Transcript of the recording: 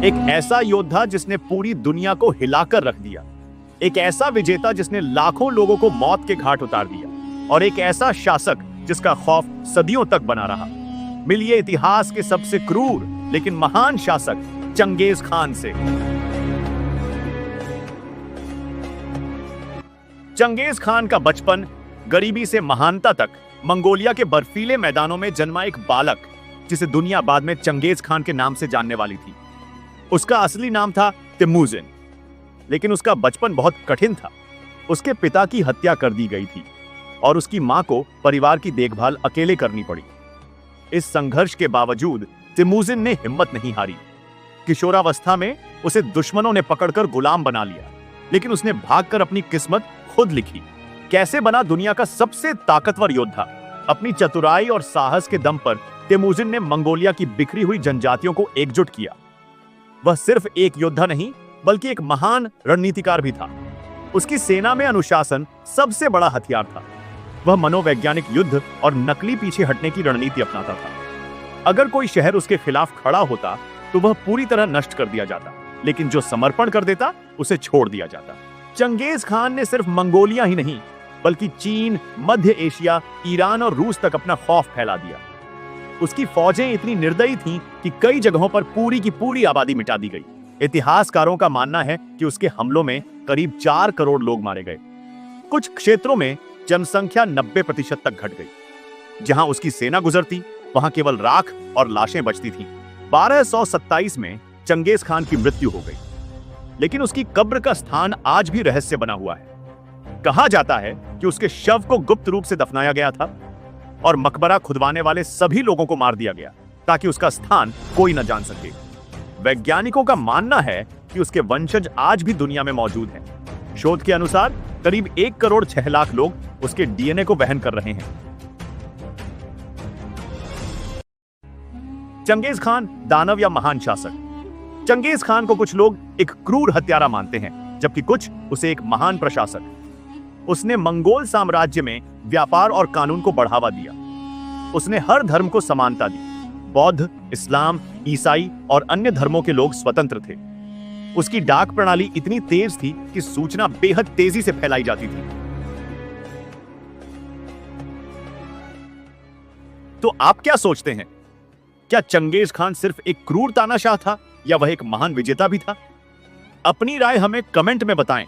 एक ऐसा योद्धा जिसने पूरी दुनिया को हिलाकर रख दिया, एक ऐसा विजेता जिसने लाखों लोगों को मौत के घाट उतार दिया, और एक ऐसा शासक जिसका खौफ सदियों तक बना रहा। मिलिए इतिहास के सबसे क्रूर लेकिन महान शासक चंगेज खान से। चंगेज खान का बचपन, गरीबी से महानता तक, मंगोलिया के बर्फीले मैदानों में जन्मा एक बालक जिसे दुनिया बाद में चंगेज खान के नाम से जानने वाली थी। उसका असली नाम था तिमुजिन, लेकिन उसका बचपन बहुत कठिन था। उसके पिता की हत्या कर दी गई थी और उसकी मां को परिवार की देखभाल अकेले करनी पड़ी। इस संघर्ष के बावजूद तिमुजिन ने हिम्मत नहीं हारी। किशोरावस्था में उसे दुश्मनों ने पकड़कर गुलाम बना लिया, लेकिन उसने भागकर अपनी किस्मत खुद लिखी। कैसे बना दुनिया का सबसे ताकतवर योद्धा? अपनी चतुराई और साहस के दम पर तिमुजिन ने मंगोलिया की बिखरी हुई जनजातियों को एकजुट किया। वह सिर्फ एक योद्धा नहीं, बल्कि एक महान रणनीतिकार भी था। उसकी सेना में अनुशासन सबसे बड़ा हथियार था। वह मनोवैज्ञानिक युद्ध और नकली पीछे हटने की रणनीति अपनाता था। अगर कोई शहर उसके खिलाफ खड़ा होता तो वह पूरी तरह नष्ट कर दिया जाता, लेकिन जो समर्पण कर देता उसे छोड़ दिया जाता। चंगेज खान ने सिर्फ मंगोलिया ही नहीं, बल्कि चीन, मध्य एशिया, ईरान और रूस तक अपना खौफ फैला दिया। उसकी फौजें इतनी निर्दयी थीं कि कई जगहों पर पूरी की पूरी आबादी मिटा दी गई। इतिहासकारों का मानना है कि उसके हमलों में करीब 4 करोड़ लोग मारे गए। कुछ क्षेत्रों में जनसंख्या 90% तक घट गई। जहां उसकी सेना गुजरती, वहां केवल राख और लाशें बचती थीं। 1227 में चंगेज खान की मृत्यु हो गई, लेकिन उसकी कब्र का स्थान आज भी रहस्य बना हुआ है। कहा जाता है कि उसके शव को गुप्त रूप से दफनाया गया था और मकबरा खुदवाने वाले सभी लोगों को मार दिया गया ताकि उसका स्थान कोई न जान सके। वैज्ञानिकों का मानना है कि उसके वंशज आज भी दुनिया में मौजूद हैं। शोध के अनुसार करीब 1 करोड़ 6 लाख लोग उसके डीएनए को वहन कर रहे हैं। चंगेज खान दानव या महान शासक? चंगेज खान को कुछ लोग एक क्रूर हत्यारा मानते हैं, जबकि कुछ उसे एक महान प्रशासक। उसने मंगोल साम्राज्य में व्यापार और कानून को बढ़ावा दिया। उसने हर धर्म को समानता दी। बौद्ध, इस्लाम, ईसाई और अन्य धर्मों के लोग स्वतंत्र थे। उसकी डाक प्रणाली इतनी तेज थी कि सूचना बेहद तेजी से फैलाई जाती थी। तो आप क्या सोचते हैं? क्या चंगेज खान सिर्फ एक क्रूर तानाशाह था या वह एक महान विजेता भी था? अपनी राय हमें कमेंट में बताएं।